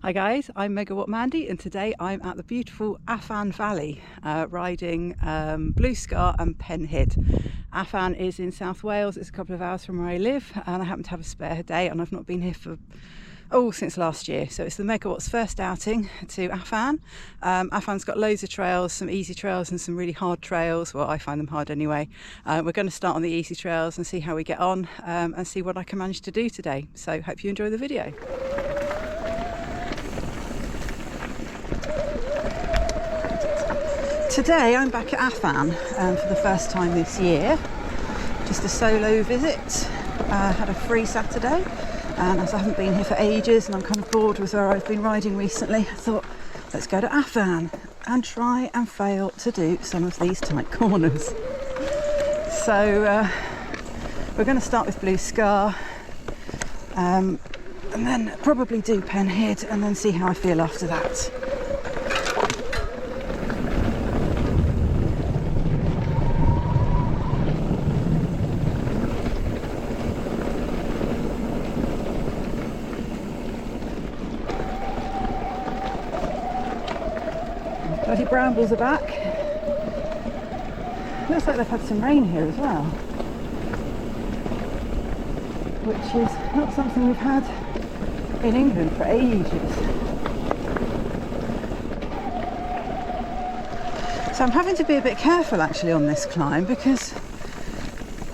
Hi guys, I'm Megawatt Mandy and today I'm at the beautiful Afan Valley riding Blue Scar and Penhydd. Afan is in South Wales, it's a couple of hours from where I live, and I happen to have a spare day and I've not been here for since last year. So it's the Megawatt's first outing to Afan. Afan's got loads of trails, some easy trails and some really hard trails. Well, I find them hard anyway. We're going to start on the easy trails and see how we get on and see what I can manage to do today. So hope you enjoy the video. Today I'm back at Afan for the first time this year. Just a solo visit. Had a free Saturday, and as I haven't been here for ages and I'm kind of bored with where I've been riding recently, I thought let's go to Afan and try and fail to do some of these tight corners. So we're going to start with Blue Scar and then probably do Penhydd and then see how I feel after that. Bloody brambles are back. Looks like they've had some rain here as well, which is not something we've had in England for ages. So I'm having to be a bit careful actually on this climb, because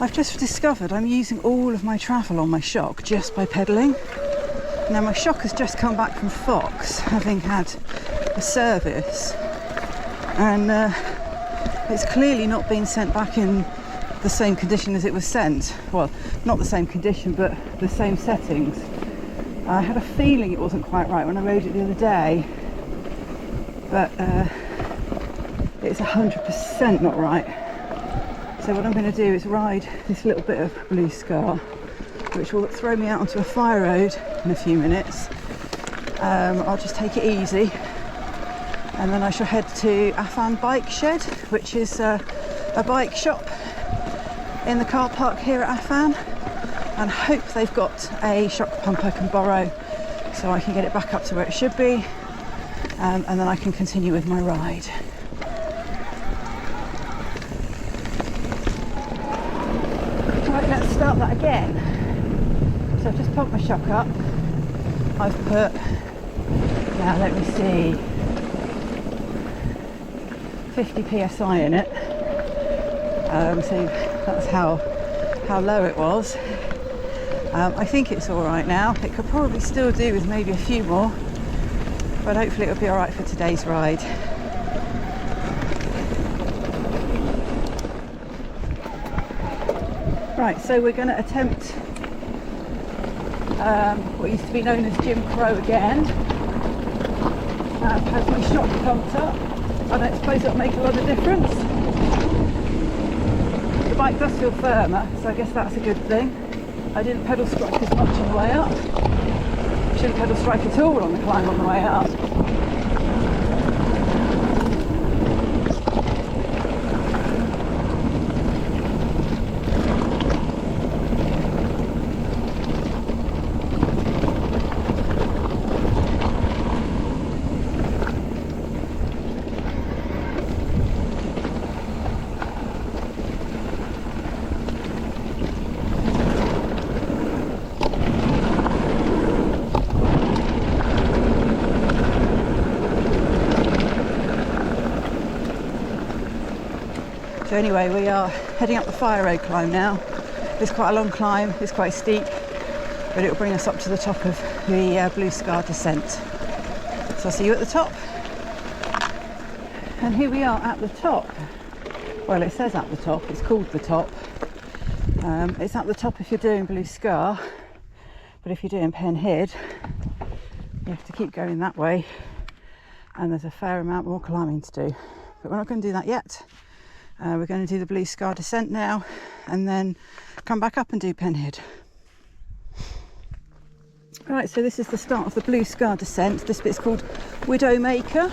I've just discovered I'm using all of my travel on my shock just by pedalling. Now my shock has just come back from Fox, having had a service, and it's clearly not been sent back in the same condition as it was sent. Well, not the same condition, but the same settings. I had a feeling it wasn't quite right when I rode it the other day, but it's 100% not right. So what I'm going to do is ride this little bit of Blue Scar, which will throw me out onto a fire road in a few minutes. I'll just take it easy. And then I shall head to Afan Bike Shed, which is a bike shop in the car park here at Afan, and hope they've got a shock pump I can borrow so I can get it back up to where it should be, and then I can continue with my ride. Right, let's start that again. So I've just pumped my shock up. I've put, now let me see, 50 psi in it, so that's how low it was. I think it's all right now. It could probably still do with maybe a few more, but hopefully it'll be all right for today's ride. Right, so we're going to attempt what used to be known as Jim Crow again. Has my shock pumped up. I don't suppose it'll make a lot of difference. The bike does feel firmer, so I guess that's a good thing. I didn't pedal strike as much on the way up. Shouldn't pedal strike at all on the climb on the way up. So anyway, we are heading up the fire road climb now. It's quite a long climb, it's quite steep, but it will bring us up to the top of the Blue Scar descent. So I'll see you at the top. And here we are at the top. Well, it says at the top, it's called the top. It's at the top if you're doing Blue Scar, but if you're doing Penhydd, you have to keep going that way, and there's a fair amount more climbing to do. But we're not going to do that yet. We're going to do the Blue Scar descent now, and then come back up and do Penhydd. Right, so this is the start of the Blue Scar descent. This bit's called Widowmaker.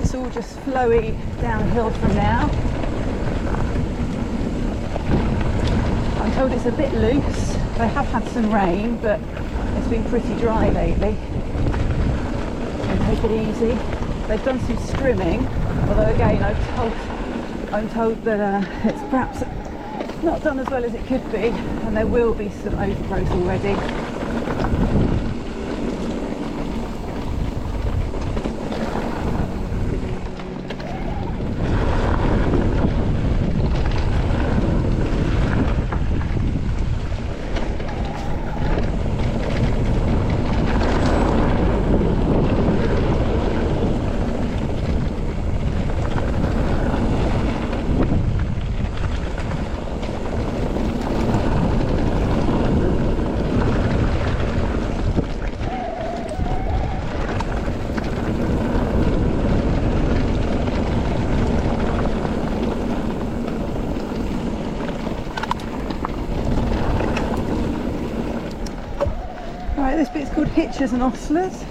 It's all just flowy downhill from now. I'm told it's a bit loose, They have had some rain, but it's been pretty dry lately. So take it easy. They've done some strimming, although again I'm told that it's perhaps not done as well as it could be, and there will be some overgrowth already. Right, this bit's called hitches and ostlers.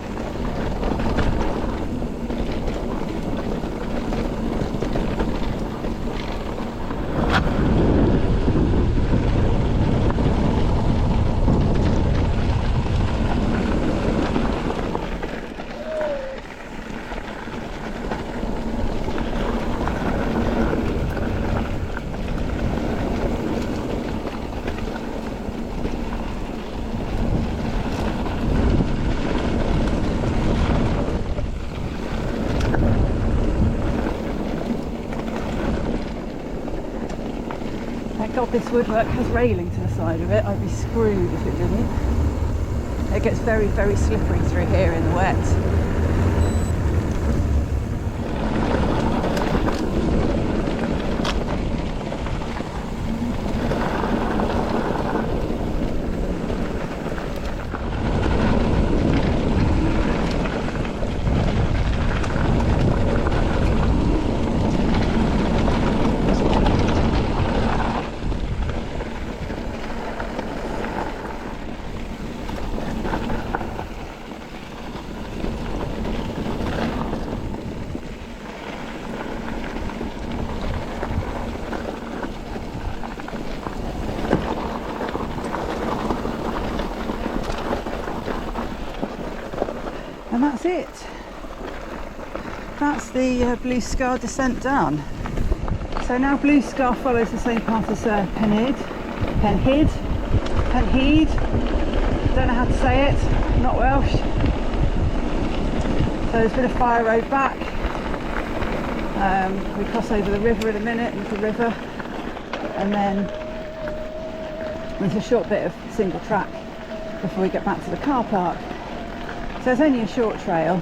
God, this woodwork has railing to the side of it. I'd be screwed if it didn't. It gets very, very slippery through here in the wet. And that's it. That's the Blue Scar descent done. So now Blue Scar follows the same path as Penhydd. Don't know how to say it, not Welsh. So there's a bit of fire road back. We cross over the river in a minute, into the river, and then there's a short bit of single track before we get back to the car park. So it's only a short trail.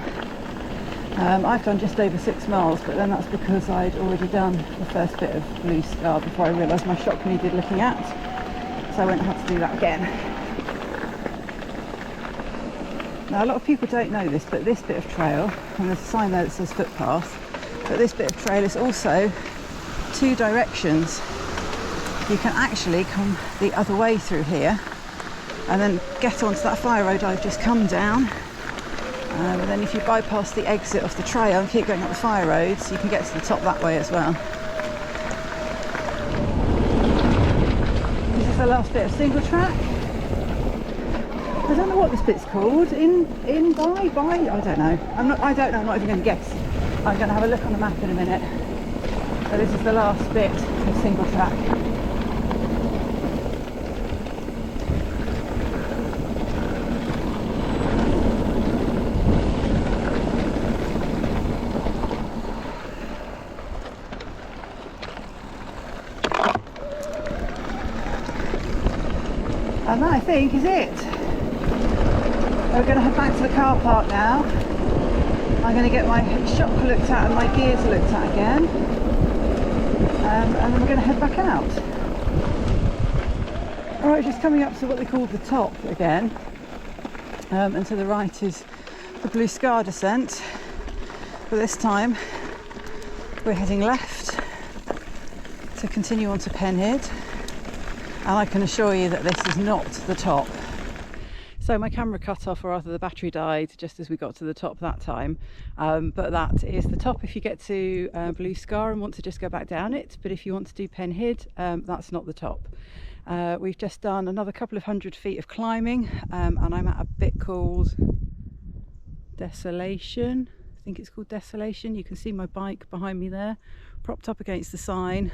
I've done just over 6 miles, but then that's because I'd already done the first bit of Blue Scar before I realised my shock needed looking at. So I won't have to do that again. Now a lot of people don't know this, but this bit of trail, and there's a sign there that says footpath, but this bit of trail is also 2 directions. You can actually come the other way through here and then get onto that fire road I've just come down. And then if you bypass the exit of the trail and keep going up the fire roads, you can get to the top that way as well. This is the last bit of single track. I don't know what this bit's called. By? I don't know. I'm not even going to guess. I'm going to have a look on the map in a minute. So this is the last bit of single track. And that, I think, is it. We're going to head back to the car park now. I'm going to get my shock looked at and my gears looked at again. And then we're going to head back out. Alright, just coming up to what they call the top again. And to the right is the Blue Scar descent. But this time we're heading left to continue on to Penhydd. And I can assure you that this is not the top. So my camera cut off, or rather the battery died just as we got to the top that time. But that is the top if you get to Blue Scar and want to just go back down it. But if you want to do Penhydd, that's not the top. We've just done another couple of 100 feet of climbing, and I'm at a bit called Desolation. I think it's called Desolation. You can see my bike behind me there, propped up against the sign.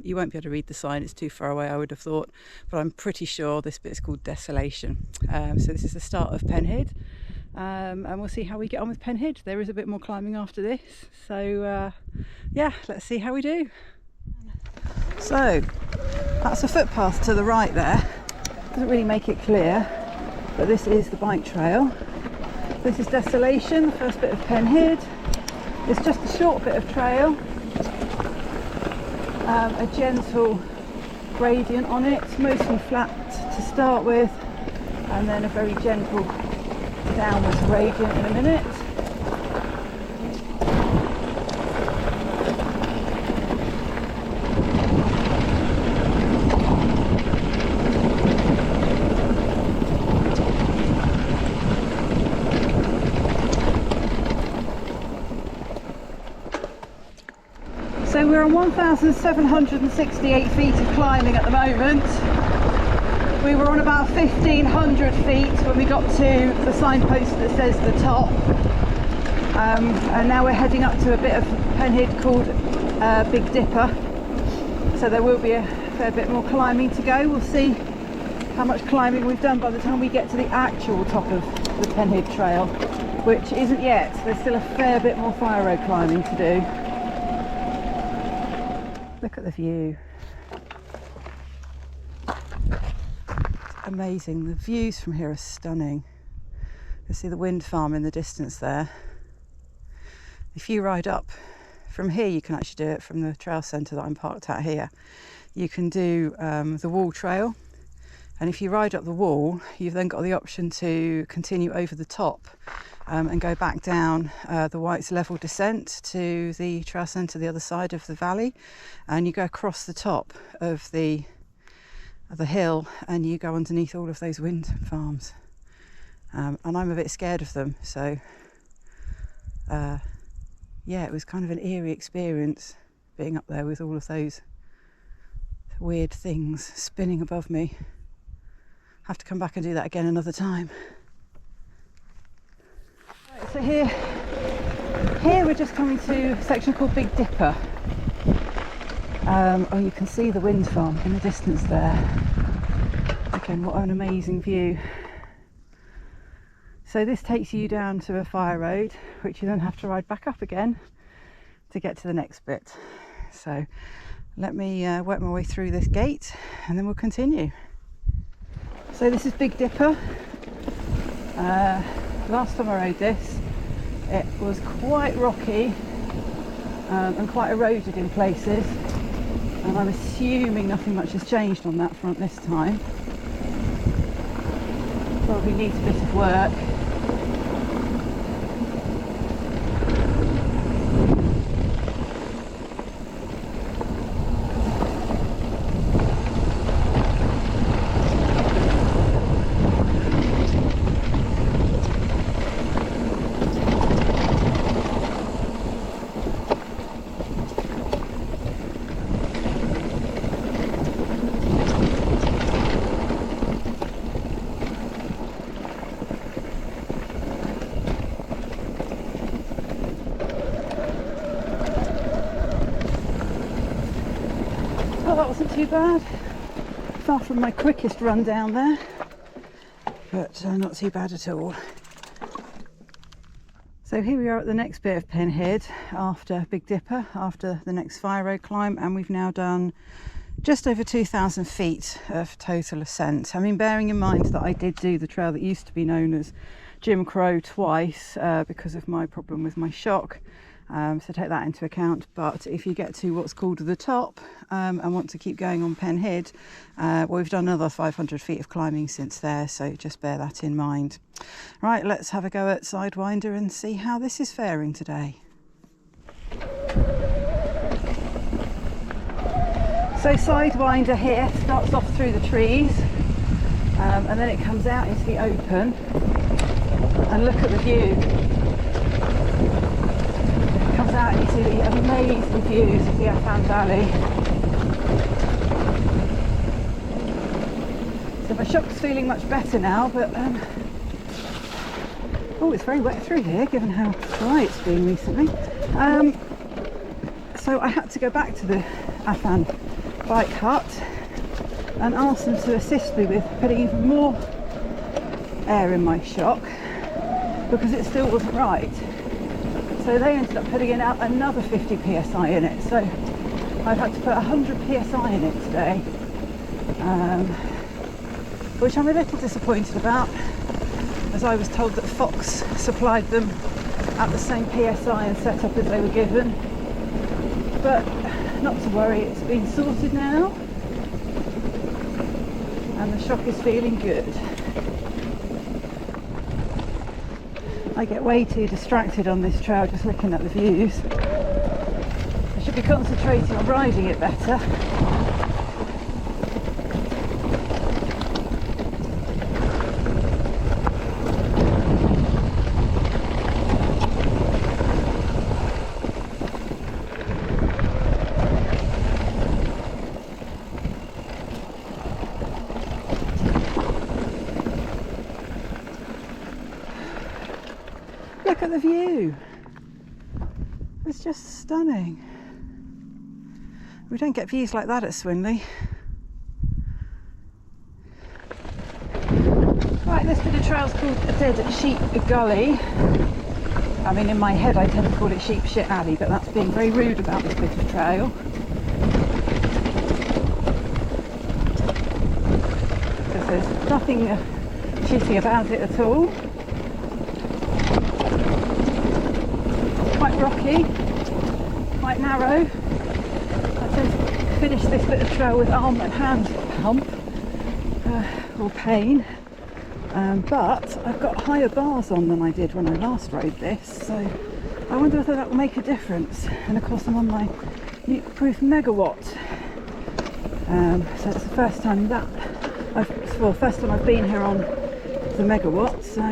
You won't be able to read the sign, it's too far away, I would have thought, but I'm pretty sure this bit is called Desolation. So this is the start of Penhydd, and we'll see how we get on with Penhydd. There is a bit more climbing after this, so yeah, let's see how we do. So that's a footpath to the right there. Doesn't really make it clear, but this is the bike trail. This is Desolation, the first bit of Penhydd. It's just a short bit of trail, a gentle gradient on it, mostly flat to start with, and then a very gentle downwards gradient in a minute. So we're on 1,768 feet of climbing at the moment. We were on about 1,500 feet when we got to the signpost that says the top. And now we're heading up to a bit of Penhydd called Big Dipper. So there will be a fair bit more climbing to go. We'll see how much climbing we've done by the time we get to the actual top of the Penhydd trail, which isn't yet. There's still a fair bit more fire road climbing to do. Look at the view. It's amazing. The views from here are stunning. You see the wind farm in the distance there. If you ride up from here, you can actually do it from the trail centre that I'm parked at here. You can do the wall trail, and if you ride up the wall, you've then got the option to continue over the top and go back down the White's level descent to the trail centre the other side of the valley, and you go across the top of the hill and you go underneath all of those wind farms, and I'm a bit scared of them, so yeah, it was kind of an eerie experience being up there with all of those weird things spinning above me. Have to come back and do that again another time. So here we're just coming to a section called Big Dipper. Oh, you can see the wind farm in the distance there. Again, what an amazing view. So this takes you down to a fire road, which you then have to ride back up again to get to the next bit. So let me work my way through this gate and then we'll continue. So this is Big Dipper. Last time I rode this, it was quite rocky and quite eroded in places, and I'm assuming nothing much has changed on that front this time. Probably needs a bit of work. Oh, that wasn't too bad. Far from my quickest run down there, but not too bad at all. So here we are at the next bit of Penhydd after Big Dipper, after the next fire road climb, and we've now done just over 2,000 feet of total ascent. I mean, bearing in mind that I did do the trail that used to be known as Jim Crow twice because of my problem with my shock. So take that into account, but if you get to what's called the top and want to keep going on Penhydd, well, we've done another 500 feet of climbing since there, so just bear that in mind. Right, let's have a go at Sidewinder and see how this is faring today. So Sidewinder here starts off through the trees and then it comes out into the open, and look at the view. Out into the amazing views of the Afan Valley. So my shock's feeling much better now, but oh, it's very wet through here given how dry it's been recently. So I had to go back to the Afan bike hut and ask them to assist me with putting even more air in my shock because it still wasn't right. So they ended up putting in another 50 psi in it. So I've had to put 100 psi in it today, which I'm a little disappointed about, as I was told that Fox supplied them at the same psi and setup as they were given. But not to worry, it's been sorted now and the shock is feeling good. I get way too distracted on this trail just looking at the views. I should be concentrating on riding it better. Look at the view. It's just stunning. We don't get views like that at Swinley. Right, this bit of trail's called a Dead Sheep Gully. I mean, in my head I tend to call it Sheep Shit Alley, but that's being very rude about this bit of trail. Because there's nothing shitty about it at all. Quite rocky, quite narrow. I tend to finish this bit of trail with arm and hand pump or pain, but I've got higher bars on than I did when I last rode this, so I wonder whether that will make a difference. And of course I'm on my leak-proof Megawatt, so it's the first time first time I've been here on the Megawatt, so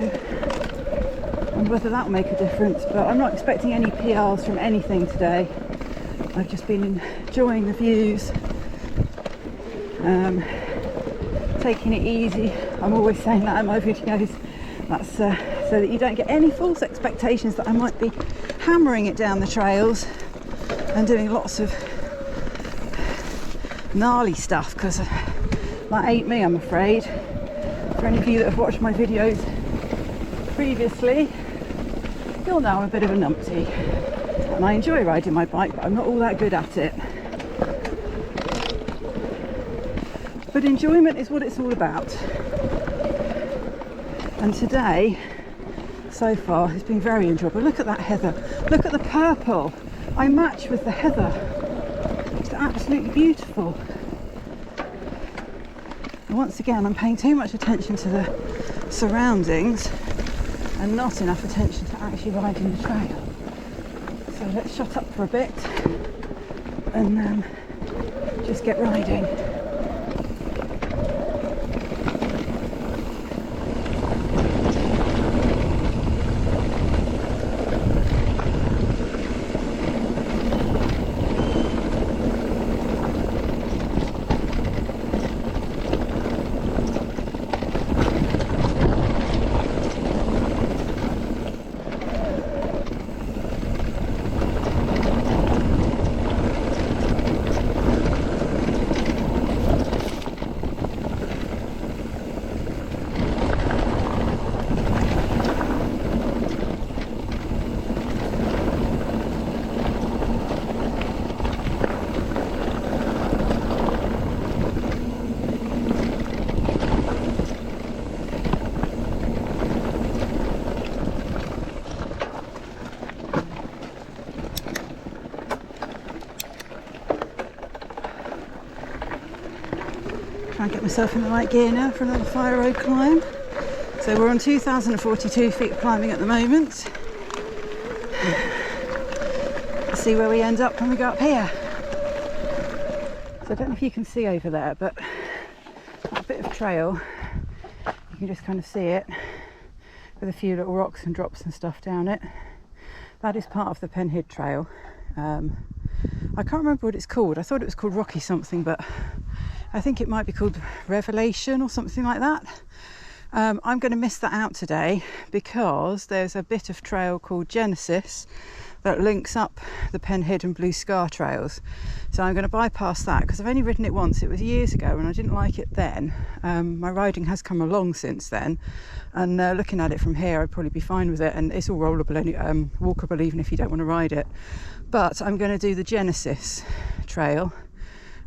and whether that will make a difference. But I'm not expecting any PRs from anything today. I've just been enjoying the views, taking it easy. I'm always saying that in my videos. That's so that you don't get any false expectations that I might be hammering it down the trails and doing lots of gnarly stuff, because that ain't me, I'm afraid. For any of you that have watched my videos previously, you'll know I'm a bit of a numpty and I enjoy riding my bike, but I'm not all that good at it. But enjoyment is what it's all about, and today so far has been very enjoyable. Look at that heather, look at the purple. I match with the heather. It's absolutely beautiful. And once again, I'm paying too much attention to the surroundings and not enough attention to actually riding the trail. So let's shut up for a bit and just get riding. Try and get myself in the right gear now for another fire road climb. So we're on 2,042 feet of climbing at the moment. Let's see where we end up when we go up here. So I don't know if you can see over there, but that bit of trail, you can just kind of see it with a few little rocks and drops and stuff down it. That is part of the Penhydd trail. I can't remember what it's called. I thought it was called Rocky something, but I think it might be called Revelation or something like that. I'm going to miss that out today because there's a bit of trail called Genesis that links up the Penhydd and Blue Scar trails. So I'm going to bypass that because I've only ridden it once. It was years ago and I didn't like it then. My riding has come along since then, and looking at it from here I'd probably be fine with it, and it's all rollable, walkable even if you don't want to ride it. But I'm going to do the Genesis trail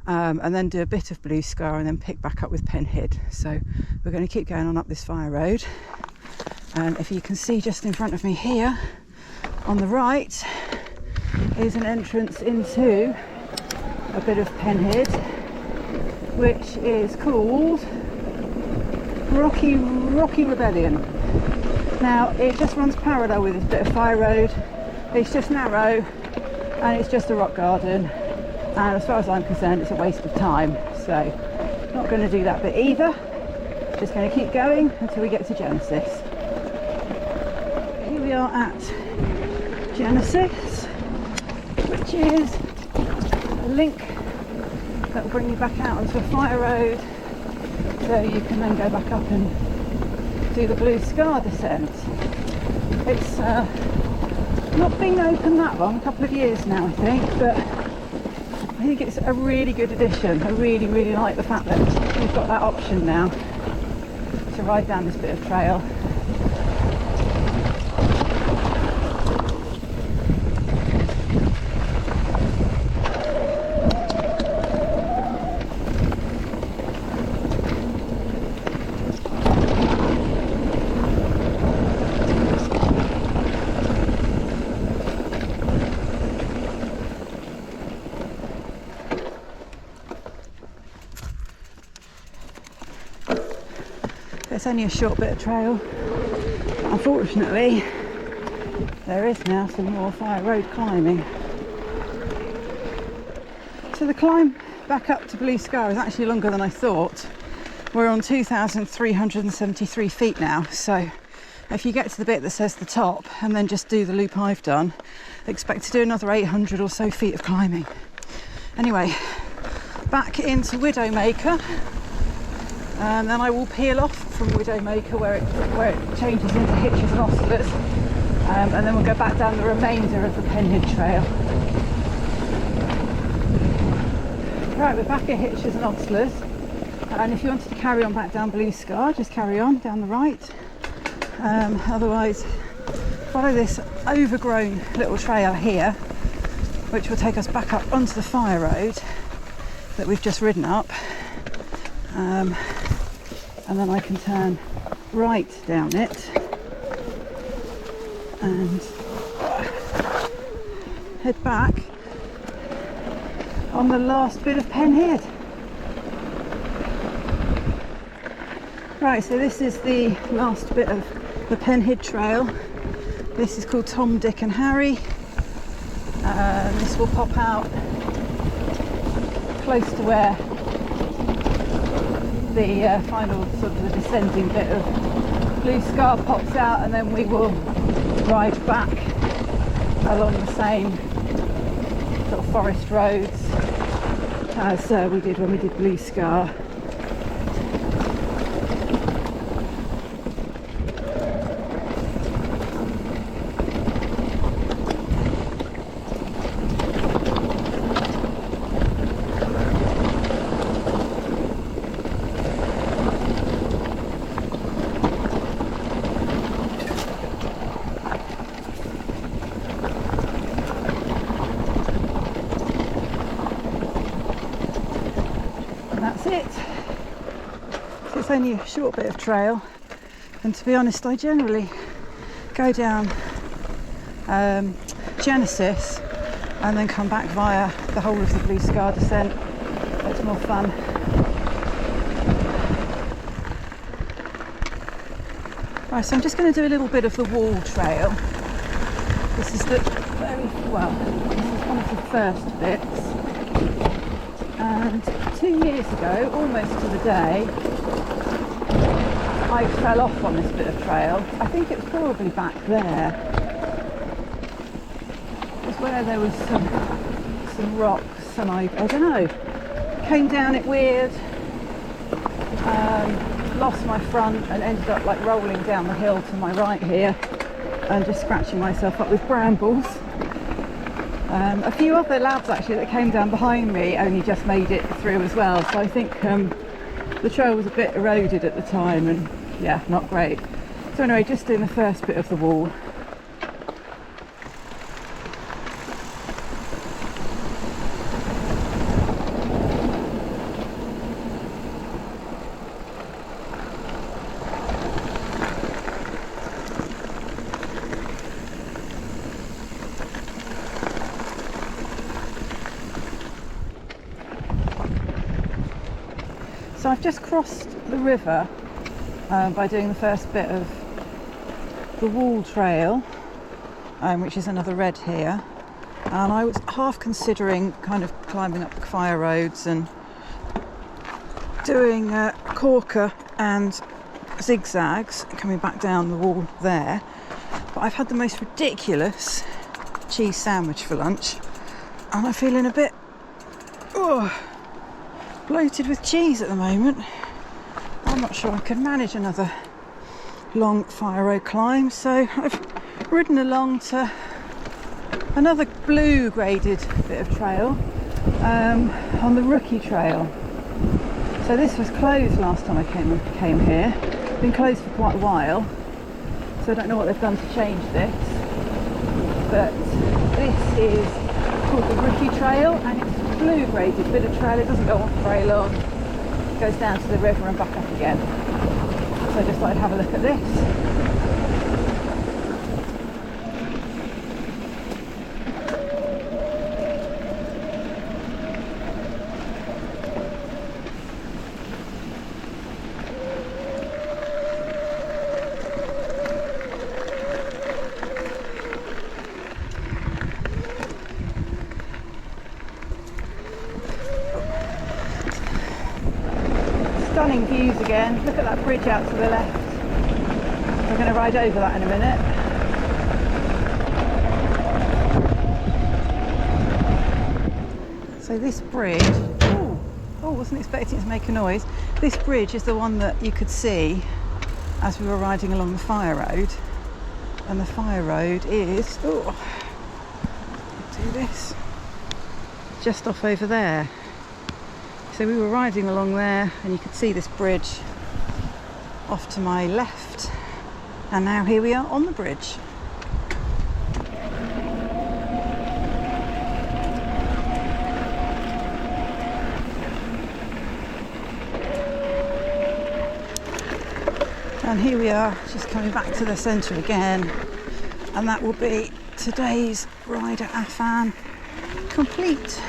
and then do a bit of Blue Scar and then pick back up with Penhydd. So we're going to keep going on up this fire road, and if you can see just in front of me here on the right is an entrance into a bit of Penhydd, which is called Rocky Rebellion. Now it just runs parallel with this bit of fire road. It's just narrow and it's just a rock garden, and as far as I'm concerned it's a waste of time, so not going to do that bit either. Just going to keep going until we get to Genesis. Here we are at Genesis, which is a link that will bring you back out onto a fire road, so you can then go back up and do the Blue Scar descent. It's not been open that long, a couple of years now I think, but I think it's a really good addition. I really like the fact that we've got that option now to ride down this bit of trail. It's only a short bit of trail. Unfortunately, there is now some more fire road climbing. So the climb back up to Blue Scar is actually longer than I thought. We're on 2,373 feet now, so if you get to the bit that says the top and then just do the loop I've done, expect to do another 800 or so feet of climbing. Anyway, back into Widowmaker. And then I will peel off from Widowmaker where it changes into hitches and ostlers, and then we'll go back down the remainder of the Penhydd trail. Right, we're back at hitches and ostlers, and if you wanted to carry on back down Blue Scar, just carry on down the right. Otherwise, follow this overgrown little trail here, which will take us back up onto the fire road that we've just ridden up. And then I can turn right down it and head back on the last bit of Penhydd. Right, so this is the last bit of the Penhydd trail. This is called Tom, Dick and Harry. This will pop out close to where the final sort of the descending bit of Blue Scar pops out, and then we will ride back along the same sort of forest roads as we did when we did Blue Scar. It's only a short bit of trail, and to be honest I generally go down Genesis and then come back via the whole of the Blue Scar descent. It's more fun. Right, so I'm just going to do a little bit of the wall trail. This is the this is one of the first bits, and 2 years ago, almost to the day, I fell off on this bit of trail. I think it was probably back there. It was where there was some rocks, and I don't know, came down it weird, lost my front and ended up like rolling down the hill to my right here and just scratching myself up with brambles. A few other lads actually that came down behind me only just made it through as well, so I think the trail was a bit eroded at the time and yeah, not great. So anyway, just doing the first bit of the wall. So I've just crossed the river by doing the first bit of the wall trail, which is another red here, and I was half considering kind of climbing up the fire roads and doing corker and zigzags coming back down the wall there, but I've had the most ridiculous cheese sandwich for lunch and I'm feeling a bit bloated with cheese at the moment. I'm not sure I can manage another long fire road climb, so I've ridden along to another blue graded bit of trail on the Rookie Trail. So this was closed last time I came here. It's been closed for quite a while, so I don't know what they've done to change this, but this is called the Rookie Trail and it's blue graded bit of trail. It doesn't go on for very long, it goes down to the river and back up again, so I just thought I'd have a look at this. Stunning views again. Look at that bridge out to the left. We're going to ride over that in a minute. So this bridge, wasn't expecting it to make a noise. This bridge is the one that you could see as we were riding along the fire road, and the fire road is do this just off over there. So we were riding along there and you could see this bridge off to my left, and now here we are on the bridge. And here we are just coming back to the centre again, and that will be today's ride at Afan complete.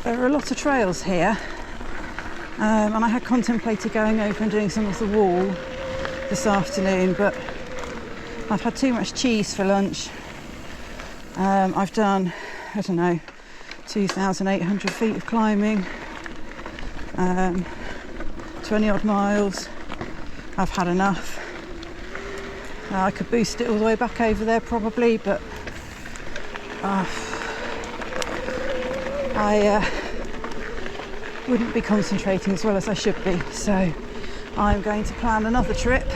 There are a lot of trails here, and I had contemplated going over and doing some of the wall this afternoon, but I've had too much cheese for lunch. I've done, I don't know, 2,800 feet of climbing, 20 odd miles. I've had enough. I could boost it all the way back over there probably, but I wouldn't be concentrating as well as I should be, so I'm going to plan another trip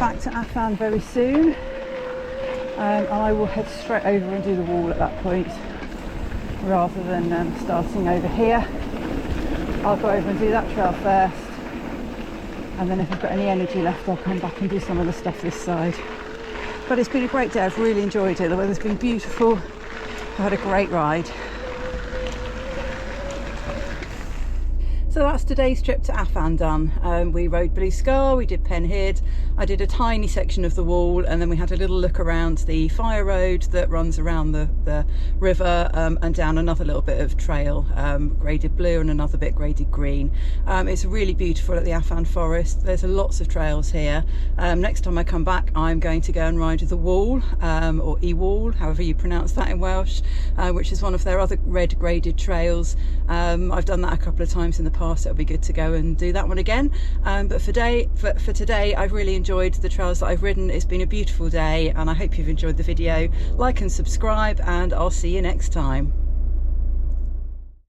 back to Afan very soon, and I will head straight over and do the wall at that point rather than starting over here. I'll go over and do that trail first, and then if I've got any energy left I'll come back and do some of the stuff this side. But it's been a great day, I've really enjoyed it. The weather's been beautiful, I've had a great ride. So that's today's trip to Afan done. We rode Blue Scar, we did Penhydd, I did a tiny section of the wall, and then we had a little look around the fire road that runs around the river, and down another little bit of trail, graded blue and another bit graded green. It's really beautiful at the Afan forest. There's lots of trails here. Next time I come back I'm going to go and ride the wall, or E-wall, however you pronounce that in Welsh, which is one of their other red graded trails. I've done that a couple of times in the past. It'll be good to go and do that one again, but for today I've really enjoyed the trails that I've ridden. It's been a beautiful day and I hope you've enjoyed the video. Like and subscribe, and I'll see you next time.